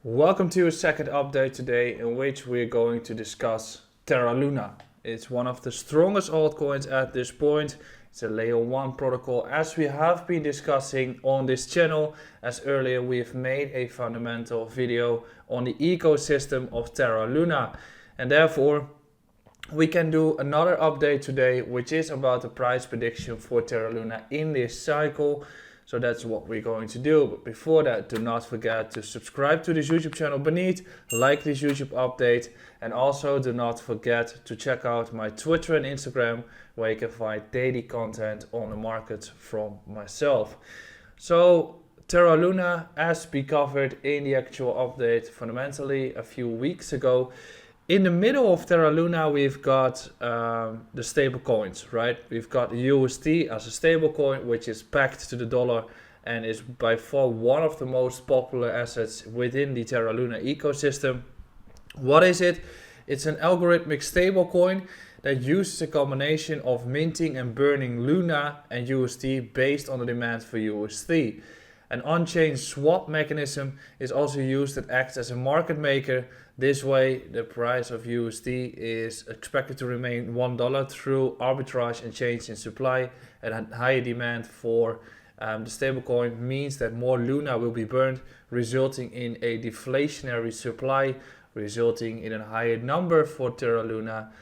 Welcome to a second update today in which we're going to discuss Terra Luna. It's one of the strongest altcoins at this point. It's a layer 1 protocol as we have been discussing on this channel, as earlier we've made a fundamental video on the ecosystem of Terra Luna, and therefore we can do another update today which is about the price prediction for Terra Luna in this cycle. So that's what we're going to do. But before that, do not forget to subscribe to this YouTube channel beneath, like this YouTube update, and also do not forget to check out my Twitter and Instagram where you can find daily content on the market from myself. So Terra Luna, as we covered in the actual update fundamentally a few weeks ago, in the middle of Terra Luna, we've got the stable coins, right? We've got USD as a stable coin, which is pegged to the dollar and is by far one of the most popular assets within the Terra Luna ecosystem. What is it? It's an algorithmic stable coin that uses a combination of minting and burning Luna and USD based on the demand for USD. An on-chain swap mechanism is also used that acts as a market maker. This way, the price of USD is expected to remain $1 through arbitrage and change in supply, and a higher demand for the stablecoin means that more Luna will be burned, resulting in a deflationary supply, resulting in a higher number for Terra Luna,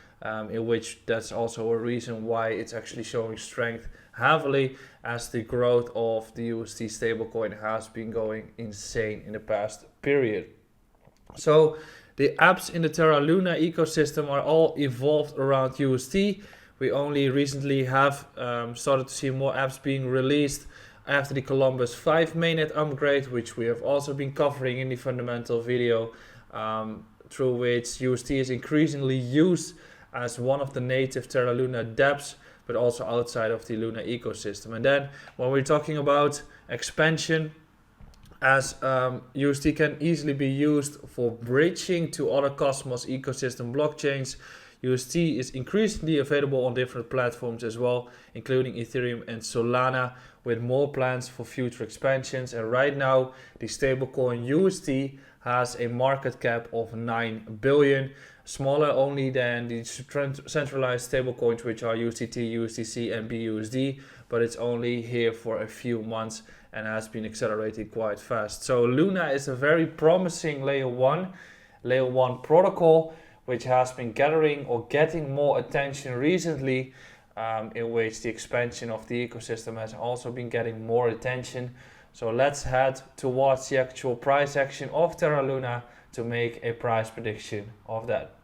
in which that's also a reason why it's actually showing strength heavily, as the growth of the USD stablecoin has been going insane in the past period. So the apps in the Terra Luna ecosystem are all evolved around USD. We only recently have started to see more apps being released after the Columbus 5 mainnet upgrade, which we have also been covering in the fundamental video, through which USD is increasingly used as one of the native Terra Luna dApps, but also outside of the Luna ecosystem. And then when we're talking about expansion, as USD can easily be used for bridging to other Cosmos ecosystem blockchains, USD is increasingly available on different platforms as well, including Ethereum and Solana, with more plans for future expansions. And right now, the stablecoin USD has a market cap of 9 billion, smaller only than the centralized stablecoins, which are USDT, USDC, and BUSD, but it's only here for a few months and has been accelerated quite fast. So Luna is a very promising layer 1 protocol, which has been gathering or getting more attention recently, in which the expansion of the ecosystem has also been getting more attention. So let's head towards the actual price action of Terra Luna to make a price prediction of that.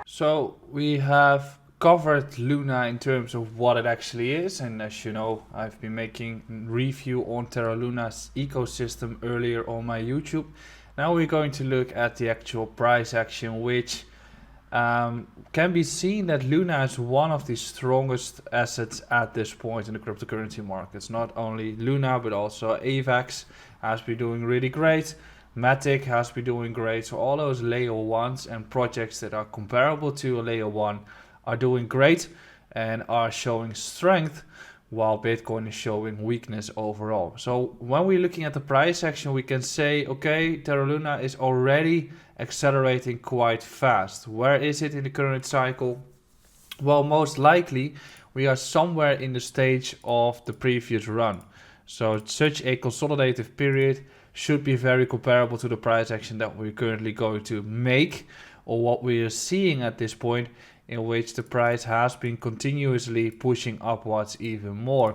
So we have covered Luna in terms of what it actually is, and as you know, I've been making a review on Terra Luna's ecosystem earlier on my YouTube. Now we're going to look at the actual price action, which can be seen that Luna is one of the strongest assets at this point in the cryptocurrency markets. Not only Luna, but also AVAX has been doing really great. Matic has been doing great. So all those layer 1s and projects that are comparable to a layer 1 are doing great and are showing strength, while Bitcoin is showing weakness overall. So when we're looking at the price action, we can say, okay, Terra Luna is already accelerating quite fast. Where is it in the current cycle? Well, most likely we are somewhere in the stage of the previous run. So such a consolidative period should be very comparable to the price action that we're currently going to make, or what we are seeing at this point, in which the price has been continuously pushing upwards even more,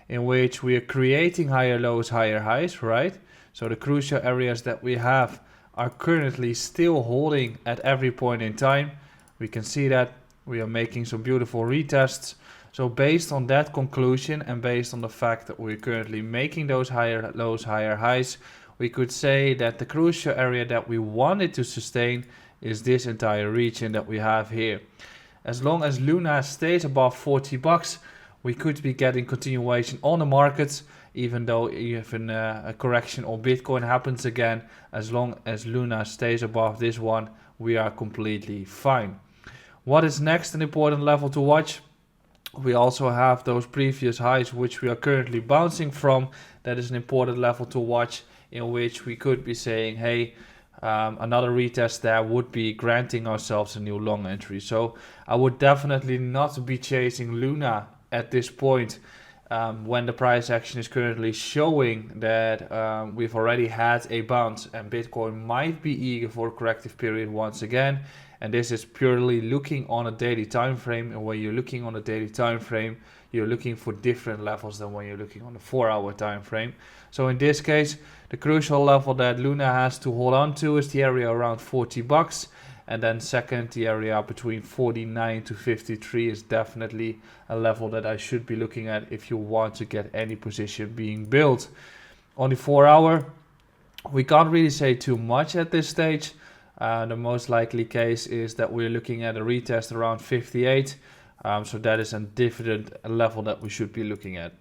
in which we are creating higher lows, higher highs, right? So the crucial areas that we have are currently still holding at every point in time. We can see that we are making some beautiful retests. So based on that conclusion, and based on the fact that we're currently making those higher lows, higher highs, we could say that the crucial area that we wanted to sustain is this entire region that we have here. As long as Luna stays above $40, we could be getting continuation on the markets, even though even a correction on Bitcoin happens again. As long as Luna stays above this one, we are completely fine. What is next an important level to watch? We also have those previous highs which we are currently bouncing from. That is an important level to watch, in which we could be saying, hey, another retest there would be granting ourselves a new long entry. So I would definitely not be chasing Luna at this point, when the price action is currently showing that we've already had a bounce and Bitcoin might be eager for a corrective period once again. And this is purely looking on a daily time frame. And when you're looking on a daily time frame, you're looking for different levels than when you're looking on a 4-hour time frame. So in this case, the crucial level that Luna has to hold on to is the area around $40. And then second, the area between 49 to 53 is definitely a level that I should be looking at if you want to get any position being built. On the 4-hour, we can't really say too much at this stage. The most likely case is that we're looking at a retest around 58. So that is a different level that we should be looking at.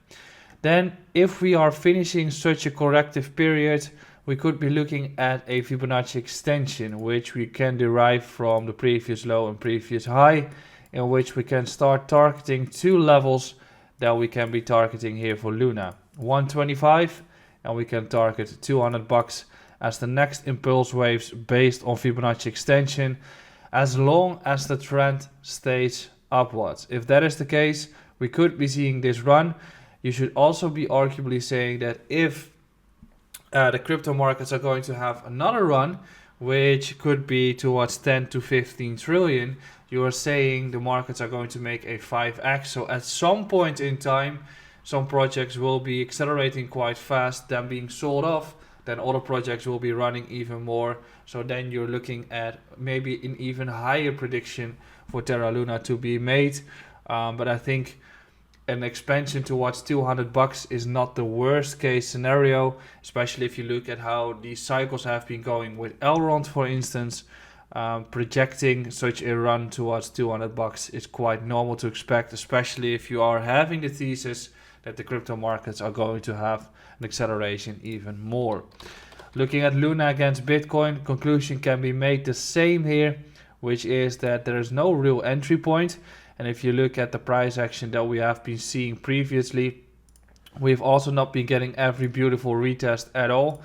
Then if we are finishing such a corrective period, we could be looking at a Fibonacci extension, which we can derive from the previous low and previous high, in which we can start targeting two levels that we can be targeting here for Luna. 125, and we can target $200 as the next impulse waves based on Fibonacci extension, as long as the trend stays upwards. If that is the case, we could be seeing this run. You should also be arguably saying that if the crypto markets are going to have another run, which could be towards 10 to 15 trillion, you are saying the markets are going to make a 5x. So at some point in time, some projects will be accelerating quite fast, then being sold off. Then other projects will be running even more. So then you're looking at maybe an even higher prediction for Terra Luna to be made. But I think an expansion towards $200 is not the worst case scenario, especially if you look at how these cycles have been going with Elrond, for instance. Projecting such a run towards $200 is quite normal to expect, especially if you are having the thesis that the crypto markets are going to have an acceleration even more. Looking at Luna against Bitcoin, conclusion can be made the same here, which is that there is no real entry point. And if you look at the price action that we have been seeing previously, we've also not been getting every beautiful retest at all.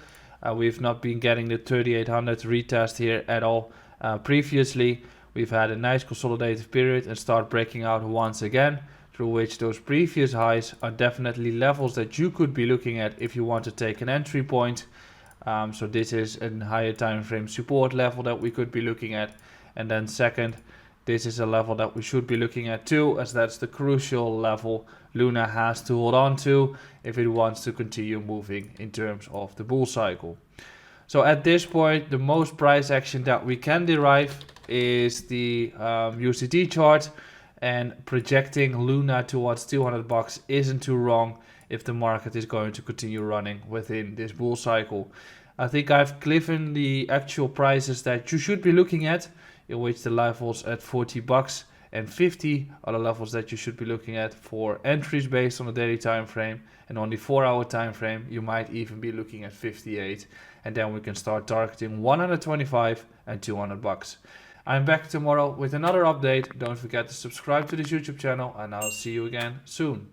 We've not been getting the 3800 retest here at all. Previously, we've had a nice consolidative period and start breaking out once again, through which those previous highs are definitely levels that you could be looking at if you want to take an entry point. So this is a higher time frame support level that we could be looking at. And then second, this is a level that we should be looking at too, as that's the crucial level Luna has to hold on to if it wants to continue moving in terms of the bull cycle. So at this point, the most price action that we can derive is the USDT chart, and projecting Luna towards $200 isn't too wrong if the market is going to continue running within this bull cycle. I think I've given the actual prices that you should be looking at, in which the levels at $40 and 50 are the levels that you should be looking at for entries based on the daily time frame. And on the 4-hour time frame, you might even be looking at 58. And then we can start targeting 125 and $200. I'm back tomorrow with another update. Don't forget to subscribe to this YouTube channel, and I'll see you again soon.